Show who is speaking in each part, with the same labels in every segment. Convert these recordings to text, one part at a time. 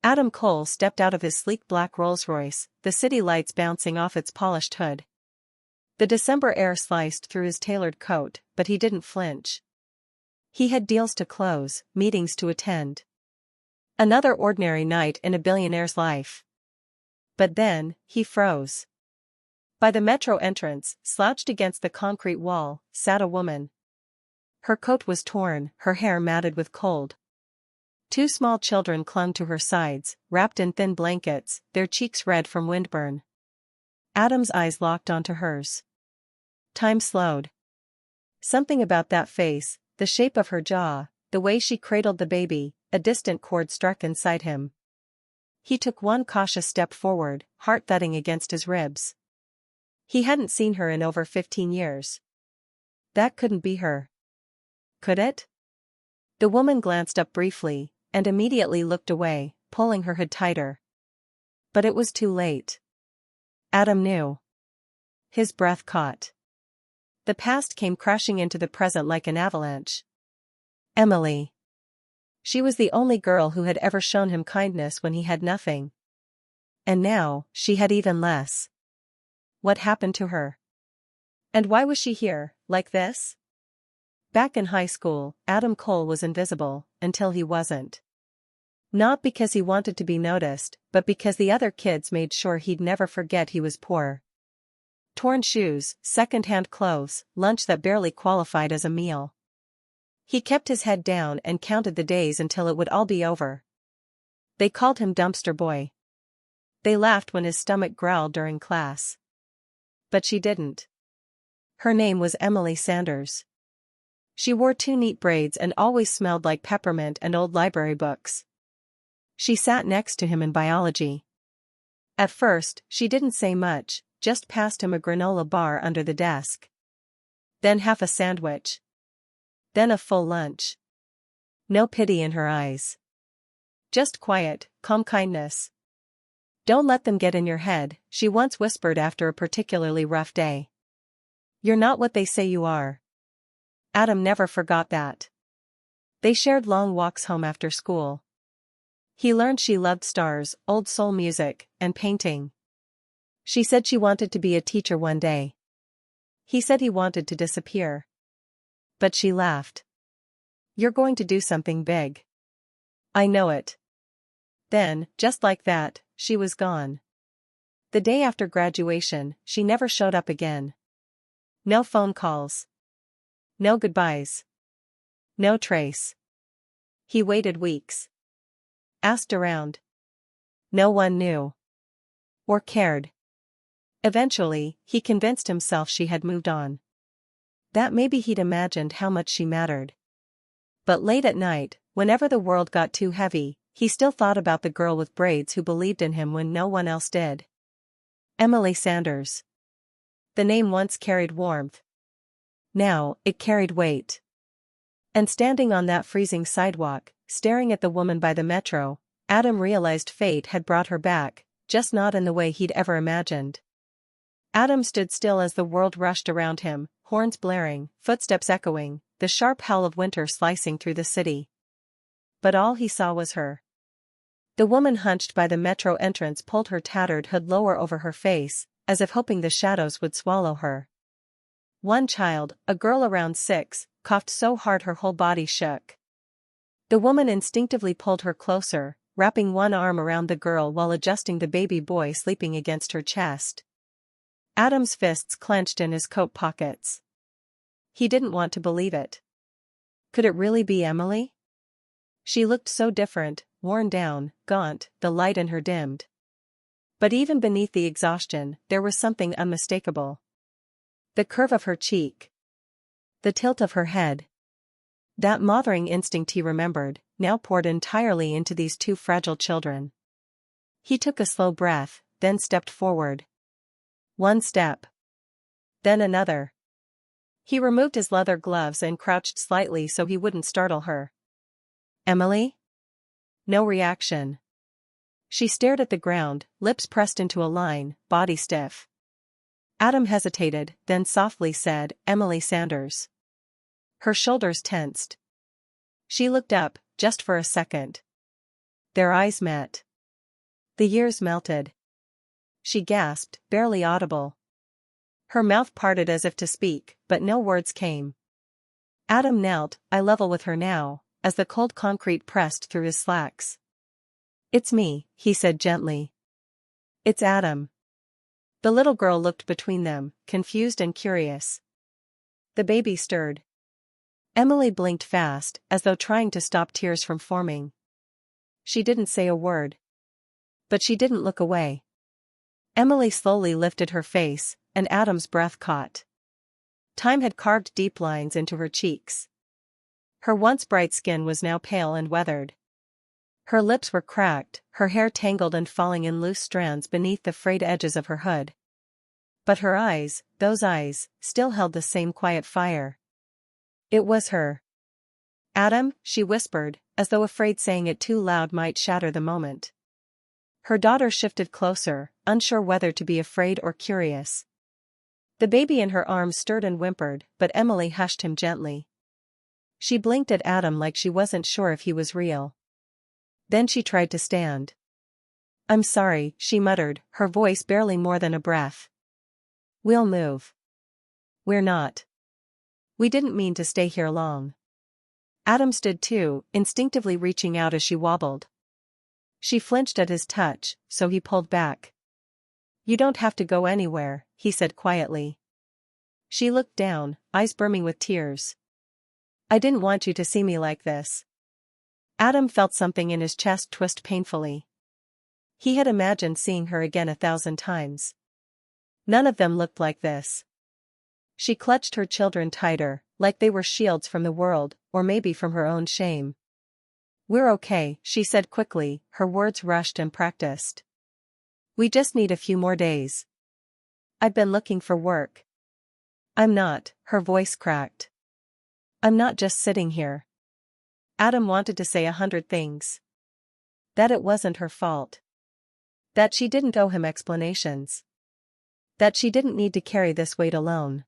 Speaker 1: Adam Cole stepped out of his sleek black Rolls-Royce, the city lights bouncing off its polished hood. The December air sliced through his tailored coat, but he didn't flinch. He had deals to close, meetings to attend. Another ordinary night in a billionaire's life. But then, he froze. By the metro entrance, slouched against the concrete wall, sat a woman. Her coat was torn, her hair matted with cold. Two small children clung to her sides, wrapped in thin blankets, their cheeks red from windburn. Adam's eyes locked onto hers. Time slowed. Something about that face, the shape of her jaw, the way she cradled the baby, a distant chord struck inside him. He took one cautious step forward, heart thudding against his ribs. He hadn't seen her in over 15 years. That couldn't be her. Could it? The woman glanced up briefly, and immediately looked away, pulling her hood tighter. But it was too late. Adam knew. His breath caught. The past came crashing into the present like an avalanche. Emily. She was the only girl who had ever shown him kindness when he had nothing. And now, she had even less. What happened to her? And why was she here, like this? Back in high school, Adam Cole was invisible, until he wasn't. Not because he wanted to be noticed, but because the other kids made sure he'd never forget he was poor. Torn shoes, second-hand clothes, lunch that barely qualified as a meal. He kept his head down and counted the days until it would all be over. They called him Dumpster Boy. They laughed when his stomach growled during class. But she didn't. Her name was Emily Sanders. She wore 2 neat braids and always smelled like peppermint and old library books. She sat next to him in biology. At first, she didn't say much, just passed him a granola bar under the desk. Then half a sandwich. Then a full lunch. No pity in her eyes. Just quiet, calm kindness. "Don't let them get in your head," she once whispered after a particularly rough day. "You're not what they say you are." Adam never forgot that. They shared long walks home after school. He learned she loved stars, old soul music, and painting. She said she wanted to be a teacher one day. He said he wanted to disappear. But she laughed. "You're going to do something big. I know it." Then, just like that, she was gone. The day after graduation, she never showed up again. No phone calls. No goodbyes. No trace. He waited weeks. Asked around. No one knew. Or cared. Eventually, he convinced himself she had moved on. That maybe he'd imagined how much she mattered. But late at night, whenever the world got too heavy, he still thought about the girl with braids who believed in him when no one else did. Emily Sanders. The name once carried warmth. Now, it carried weight. And standing on that freezing sidewalk, staring at the woman by the metro, Adam realized fate had brought her back, just not in the way he'd ever imagined. Adam stood still as the world rushed around him, horns blaring, footsteps echoing, the sharp howl of winter slicing through the city. But all he saw was her. The woman hunched by the metro entrance pulled her tattered hood lower over her face, as if hoping the shadows would swallow her. One child, a girl around 6, coughed so hard her whole body shook. The woman instinctively pulled her closer, wrapping one arm around the girl while adjusting the baby boy sleeping against her chest. Adam's fists clenched in his coat pockets. He didn't want to believe it. Could it really be Emily? She looked so different, worn down, gaunt, the light in her dimmed. But even beneath the exhaustion, there was something unmistakable. The curve of her cheek. The tilt of her head. That mothering instinct he remembered, now poured entirely into these 2 fragile children. He took a slow breath, then stepped forward. One step. Then another. He removed his leather gloves and crouched slightly so he wouldn't startle her. "Emily?" No reaction. She stared at the ground, lips pressed into a line, body stiff. Adam hesitated, then softly said, "Emily Sanders." Her shoulders tensed. She looked up, just for a second. Their eyes met. The years melted. She gasped, barely audible. Her mouth parted as if to speak, but no words came. Adam knelt, eye level with her now, as the cold concrete pressed through his slacks. "It's me," he said gently. "It's Adam." The little girl looked between them, confused and curious. The baby stirred. Emily blinked fast, as though trying to stop tears from forming. She didn't say a word. But she didn't look away. Emily slowly lifted her face, and Adam's breath caught. Time had carved deep lines into her cheeks. Her once bright skin was now pale and weathered. Her lips were cracked, her hair tangled and falling in loose strands beneath the frayed edges of her hood. But her eyes, those eyes, still held the same quiet fire. It was her. "Adam," she whispered, as though afraid saying it too loud might shatter the moment. Her daughter shifted closer, unsure whether to be afraid or curious. The baby in her arms stirred and whimpered, but Emily hushed him gently. She blinked at Adam like she wasn't sure if he was real. Then she tried to stand. "I'm sorry," she muttered, her voice barely more than a breath. "We'll move." "We're not. We didn't mean to stay here long." Adam stood too, instinctively reaching out as she wobbled. She flinched at his touch, so he pulled back. "You don't have to go anywhere," he said quietly. She looked down, eyes brimming with tears. "I didn't want you to see me like this." Adam felt something in his chest twist painfully. He had imagined seeing her again 1,000 times. None of them looked like this. She clutched her children tighter, like they were shields from the world, or maybe from her own shame. "We're okay," she said quickly, her words rushed and practiced. "We just need a few more days. I've been looking for work." "I'm not," her voice cracked. "I'm not just sitting here." Adam wanted to say 100 things. That it wasn't her fault. That she didn't owe him explanations. That she didn't need to carry this weight alone.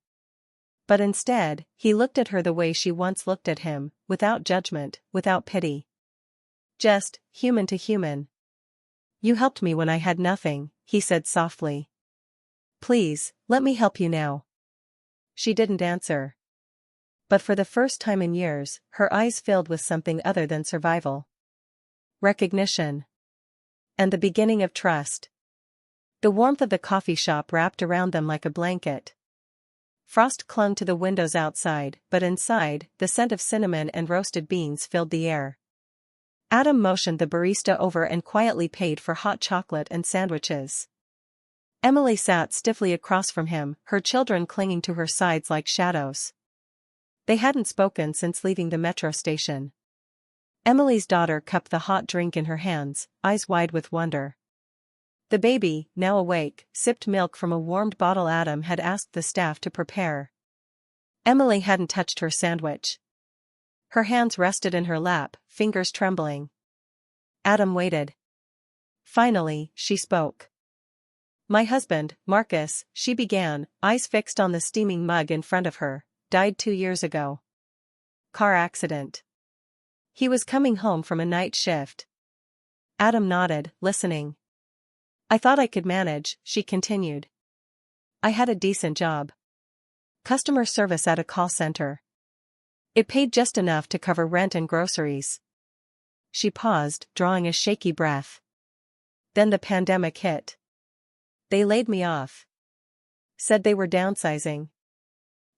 Speaker 1: But instead, he looked at her the way she once looked at him, without judgment, without pity. Just, human to human. "You helped me when I had nothing," he said softly. "Please, let me help you now." She didn't answer. But for the first time in years, her eyes filled with something other than survival. Recognition. And the beginning of trust. The warmth of the coffee shop wrapped around them like a blanket. Frost clung to the windows outside, but inside, the scent of cinnamon and roasted beans filled the air. Adam motioned the barista over and quietly paid for hot chocolate and sandwiches. Emily sat stiffly across from him, her children clinging to her sides like shadows. They hadn't spoken since leaving the metro station. Emily's daughter cupped the hot drink in her hands, eyes wide with wonder. The baby, now awake, sipped milk from a warmed bottle Adam had asked the staff to prepare. Emily hadn't touched her sandwich. Her hands rested in her lap, fingers trembling. Adam waited. Finally, she spoke. "My husband, Marcus," she began, eyes fixed on the steaming mug in front of her, "died 2 years ago. Car accident. He was coming home from a night shift." Adam nodded, listening. "I thought I could manage," she continued. "I had a decent job. Customer service at a call center. It paid just enough to cover rent and groceries." She paused, drawing a shaky breath. "Then the pandemic hit. They laid me off. Said they were downsizing.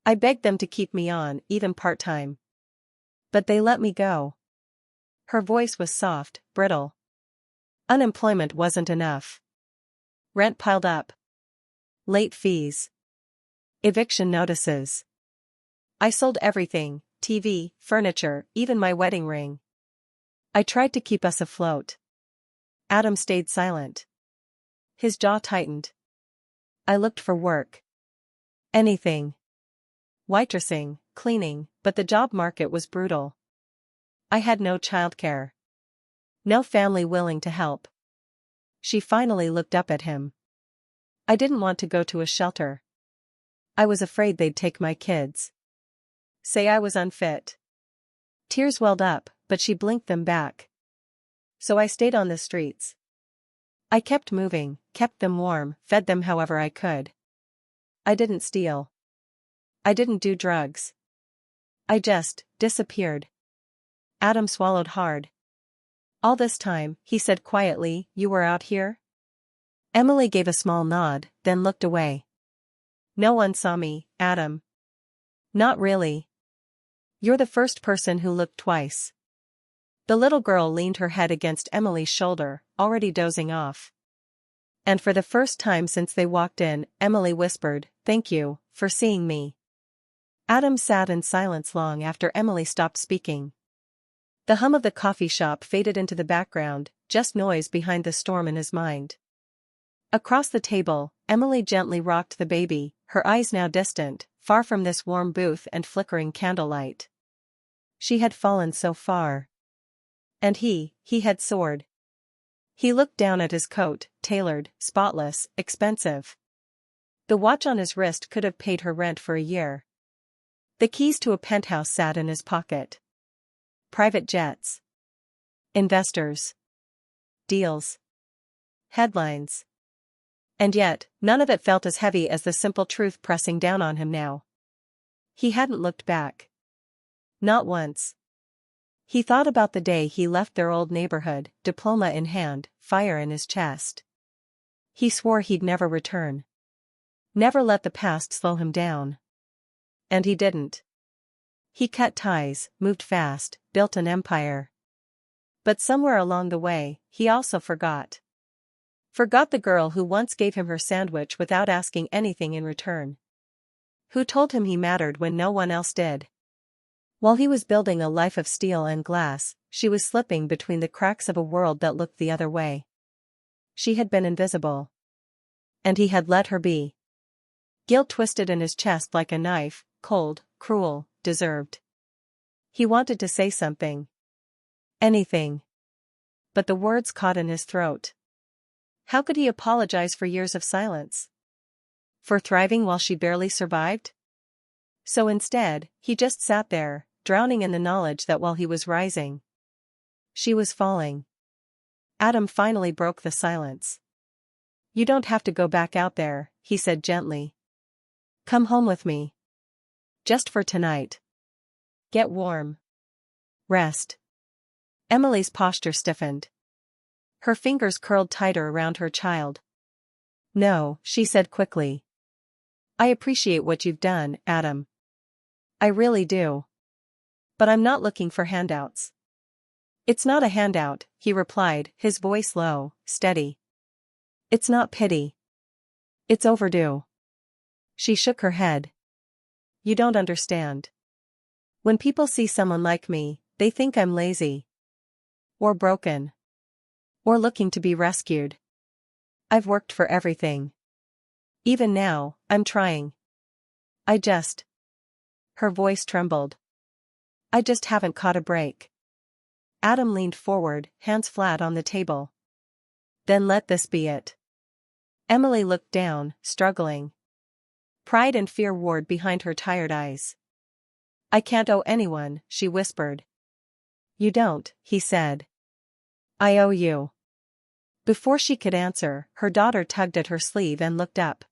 Speaker 1: I begged them to keep me on, even part-time. But they let me go." Her voice was soft, brittle. "Unemployment wasn't enough. Rent piled up. Late fees. Eviction notices. I sold everything, TV, furniture, even my wedding ring. I tried to keep us afloat." Adam stayed silent. His jaw tightened. "I looked for work. Anything. Waitressing, cleaning, but the job market was brutal. I had no childcare. No family willing to help." She finally looked up at him. "I didn't want to go to a shelter. I was afraid they'd take my kids. Say I was unfit." Tears welled up, but she blinked them back. "So I stayed on the streets. I kept moving, kept them warm, fed them however I could. I didn't steal. I didn't do drugs. I just disappeared. Adam swallowed hard. All this time, he said quietly, you were out here? Emily gave a small nod, then looked away. No one saw me, Adam. Not really. You're the first person who looked twice. The little girl leaned her head against Emily's shoulder, already dozing off. And for the first time since they walked in, Emily whispered, thank you, for seeing me. Adam sat in silence long after Emily stopped speaking. The hum of the coffee shop faded into the background, just noise behind the storm in his mind. Across the table, Emily gently rocked the baby, her eyes now distant, far from this warm booth and flickering candlelight. She had fallen so far. And he had soared. He looked down at his coat, tailored, spotless, expensive. The watch on his wrist could have paid her rent for a year. The keys to a penthouse sat in his pocket. Private jets. Investors. Deals. Headlines. And yet, none of it felt as heavy as the simple truth pressing down on him now. He hadn't looked back. Not once. He thought about the day he left their old neighborhood, diploma in hand, fire in his chest. He swore he'd never return. Never let the past slow him down. And he didn't. He cut ties, moved fast, built an empire. But somewhere along the way, he also forgot. Forgot the girl who once gave him her sandwich without asking anything in return. Who told him he mattered when no one else did. While he was building a life of steel and glass, she was slipping between the cracks of a world that looked the other way. She had been invisible. And he had let her be. Guilt twisted in his chest like a knife, cold, cruel, deserved. He wanted to say something. Anything. But the words caught in his throat. How could he apologize for years of silence? For thriving while she barely survived? So instead, he just sat there, drowning in the knowledge that while he was rising, she was falling. Adam finally broke the silence. You don't have to go back out there, he said gently. Come home with me. Just for tonight. Get warm. Rest. Emily's posture stiffened. Her fingers curled tighter around her child. No, she said quickly. I appreciate what you've done, Adam. I really do. But I'm not looking for handouts. It's not a handout, he replied, his voice low, steady. It's not pity. It's overdue. She shook her head. You don't understand. When people see someone like me, they think I'm lazy. Or broken. Or looking to be rescued. I've worked for everything. Even now, I'm trying. Her voice trembled. I just haven't caught a break. Adam leaned forward, hands flat on the table. Then let this be it. Emily looked down, struggling. Pride and fear warred behind her tired eyes. I can't owe anyone, she whispered. You don't, he said. I owe you. Before she could answer, her daughter tugged at her sleeve and looked up.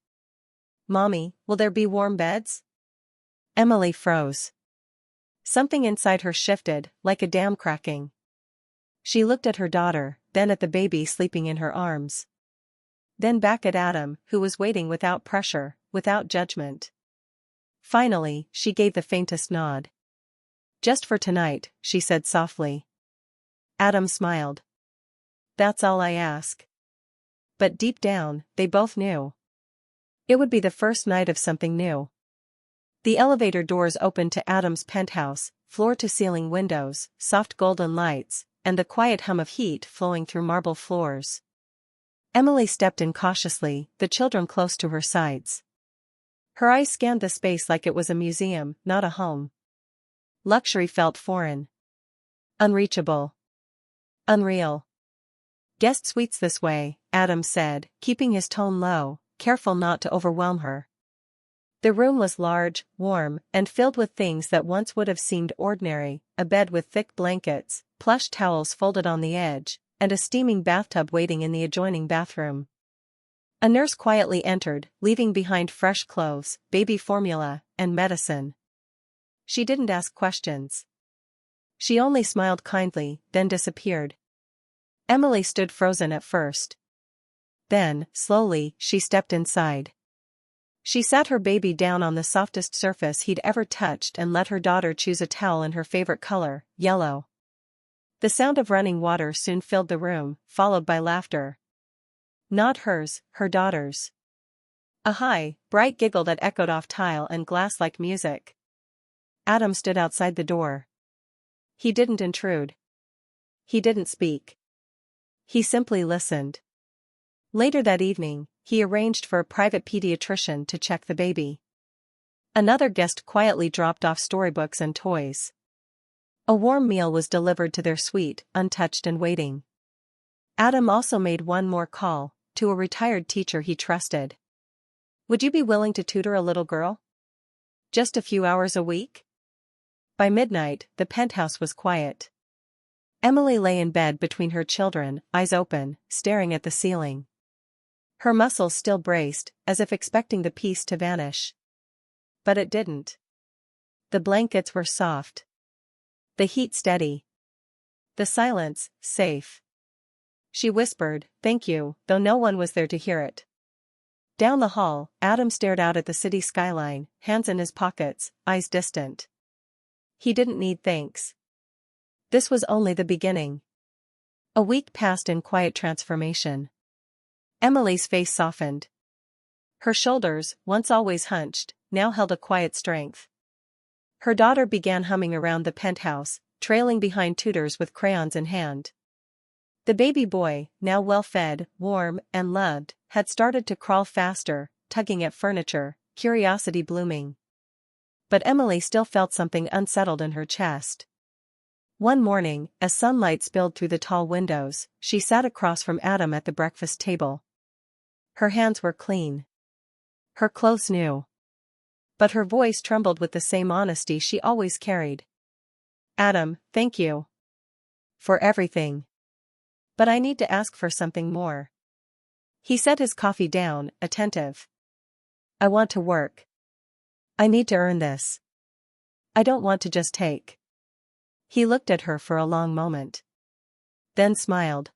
Speaker 1: Mommy, will there be warm beds? Emily froze. Something inside her shifted, like a dam cracking. She looked at her daughter, then at the baby sleeping in her arms. Then back at Adam, who was waiting without pressure, without judgment. Finally, she gave the faintest nod. Just for tonight, she said softly. Adam smiled. That's all I ask. But deep down, they both knew. It would be the first night of something new. The elevator doors opened to Adam's penthouse, floor-to-ceiling windows, soft golden lights, and the quiet hum of heat flowing through marble floors. Emily stepped in cautiously, the children close to her sides. Her eyes scanned the space like it was a museum, not a home. Luxury felt foreign. Unreachable. Unreal. Guest suites this way, Adam said, keeping his tone low, careful not to overwhelm her. The room was large, warm, and filled with things that once would have seemed ordinary, a bed with thick blankets, plush towels folded on the edge, and a steaming bathtub waiting in the adjoining bathroom. A nurse quietly entered, leaving behind fresh clothes, baby formula, and medicine. She didn't ask questions. She only smiled kindly, then disappeared. Emily stood frozen at first. Then, slowly, she stepped inside. She sat her baby down on the softest surface he'd ever touched and let her daughter choose a towel in her favorite color, yellow. The sound of running water soon filled the room, followed by laughter. Not hers, her daughter's. A high, bright giggle that echoed off tile and glass like music. Adam stood outside the door. He didn't intrude. He didn't speak. He simply listened. Later that evening, he arranged for a private pediatrician to check the baby. Another guest quietly dropped off storybooks and toys. A warm meal was delivered to their suite, untouched and waiting. Adam also made one more call, to a retired teacher he trusted. "Would you be willing to tutor a little girl? Just a few hours a week?" By midnight, the penthouse was quiet. Emily lay in bed between her children, eyes open, staring at the ceiling. Her muscles still braced, as if expecting the peace to vanish. But it didn't. The blankets were soft. The heat steady. The silence, safe. She whispered, "Thank you," though no one was there to hear it. Down the hall, Adam stared out at the city skyline, hands in his pockets, eyes distant. He didn't need thanks. This was only the beginning. A week passed in quiet transformation. Emily's face softened. Her shoulders, once always hunched, now held a quiet strength. Her daughter began humming around the penthouse, trailing behind tutors with crayons in hand. The baby boy, now well-fed, warm, and loved, had started to crawl faster, tugging at furniture, curiosity blooming. But Emily still felt something unsettled in her chest. One morning, as sunlight spilled through the tall windows, she sat across from Adam at the breakfast table. Her hands were clean. Her clothes new. But her voice trembled with the same honesty she always carried. "Adam, thank you. For everything. But I need to ask for something more." He set his coffee down, attentive. "I want to work. I need to earn this. I don't want to just take." He looked at her for a long moment. Then smiled.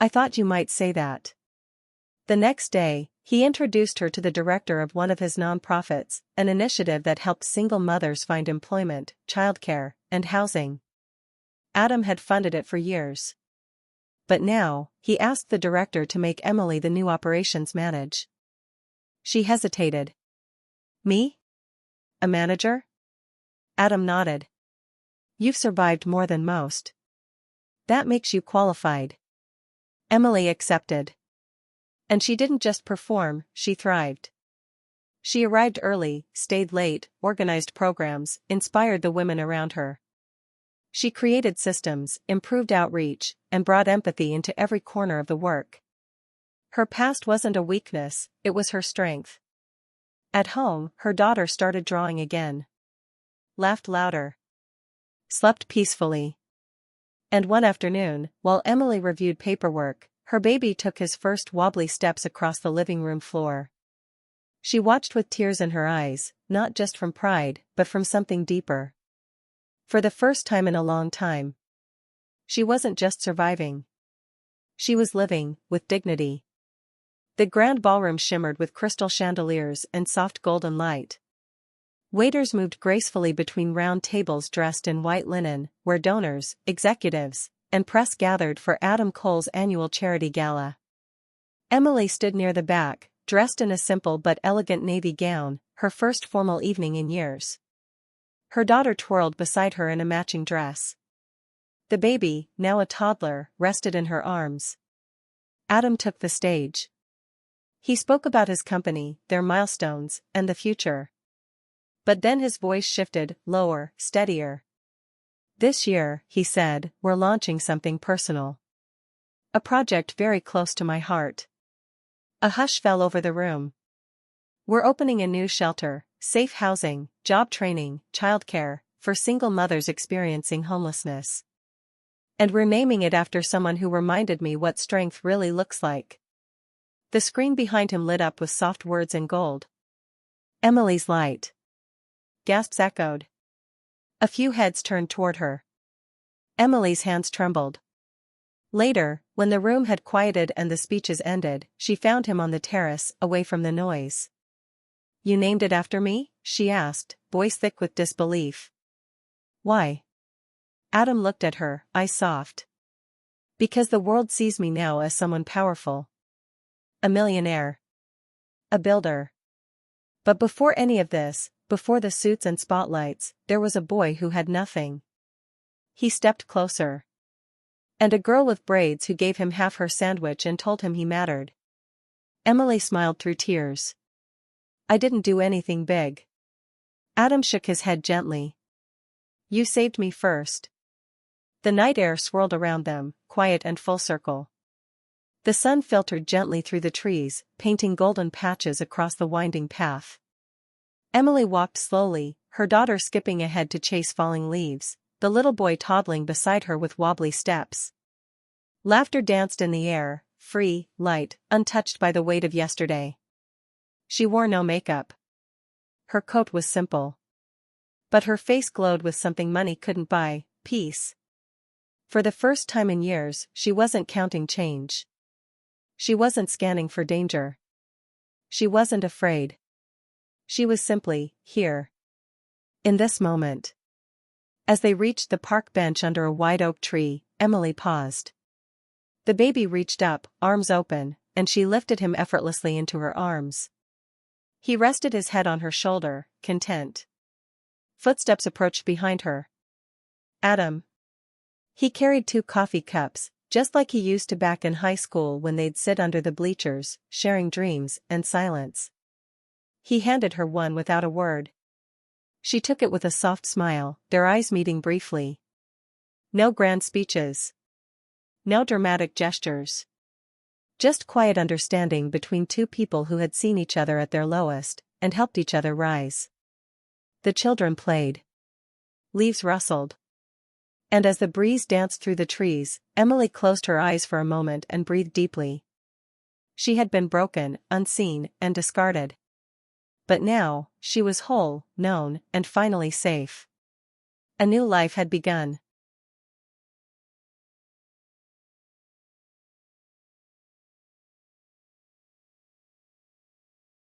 Speaker 1: "I thought you might say that." The next day, he introduced her to the director of one of his nonprofits, an initiative that helped single mothers find employment, childcare, and housing. Adam had funded it for years. But now, he asked the director to make Emily the new operations manager. She hesitated. "Me? A manager?" Adam nodded. "You've survived more than most. That makes you qualified." Emily accepted. And she didn't just perform, she thrived. She arrived early, stayed late, organized programs, inspired the women around her. She created systems, improved outreach, and brought empathy into every corner of the work. Her past wasn't a weakness, it was her strength. At home, her daughter started drawing again. Laughed louder. Slept peacefully. And one afternoon, while Emily reviewed paperwork, her baby took his first wobbly steps across the living room floor. She watched with tears in her eyes, not just from pride, but from something deeper. For the first time in a long time. She wasn't just surviving. She was living, with dignity. The grand ballroom shimmered with crystal chandeliers and soft golden light. Waiters moved gracefully between round tables dressed in white linen, where donors, executives, and press gathered for Adam Cole's annual charity gala. Emily stood near the back, dressed in a simple but elegant navy gown, her first formal evening in years. Her daughter twirled beside her in a matching dress. The baby, now a toddler, rested in her arms. Adam took the stage. He spoke about his company, their milestones, and the future. But then his voice shifted, lower, steadier. "This year," he said, "we're launching something personal. A project very close to my heart." A hush fell over the room. "We're opening a new shelter, safe housing, job training, childcare, for single mothers experiencing homelessness." And renaming it after someone who reminded me what strength really looks like. The screen behind him lit up with soft words in gold. Emily's light. Gasps echoed. A few heads turned toward her. Emily's hands trembled. Later, when the room had quieted and the speeches ended, she found him on the terrace, away from the noise. "You named it after me?" she asked, voice thick with disbelief. "Why?" Adam looked at her, eyes soft. "Because the world sees me now as someone powerful. A millionaire. A builder. But before any of this, before the suits and spotlights, there was a boy who had nothing." He stepped closer. "And a girl with braids who gave him half her sandwich and told him he mattered." Emily smiled through tears. "I didn't do anything big." Adam shook his head gently. "You saved me first." The night air swirled around them, quiet and full circle. The sun filtered gently through the trees, painting golden patches across the winding path. Emily walked slowly, her daughter skipping ahead to chase falling leaves, the little boy toddling beside her with wobbly steps. Laughter danced in the air, free, light, untouched by the weight of yesterday. She wore no makeup. Her coat was simple. But her face glowed with something money couldn't buy: peace. For the first time in years, she wasn't counting change. She wasn't scanning for danger. She wasn't afraid. She was simply here. In this moment. As they reached the park bench under a white oak tree, Emily paused. The baby reached up, arms open, and she lifted him effortlessly into her arms. He rested his head on her shoulder, content. Footsteps approached behind her. Adam. He carried 2 coffee cups, just like he used to back in high school when they'd sit under the bleachers, sharing dreams and silence. He handed her one without a word. She took it with a soft smile, their eyes meeting briefly. No grand speeches. No dramatic gestures. Just quiet understanding between 2 people who had seen each other at their lowest, and helped each other rise. The children played. Leaves rustled. And as the breeze danced through the trees, Emily closed her eyes for a moment and breathed deeply. She had been broken, unseen, and discarded. But now, she was whole, known, and finally safe. A new life had begun.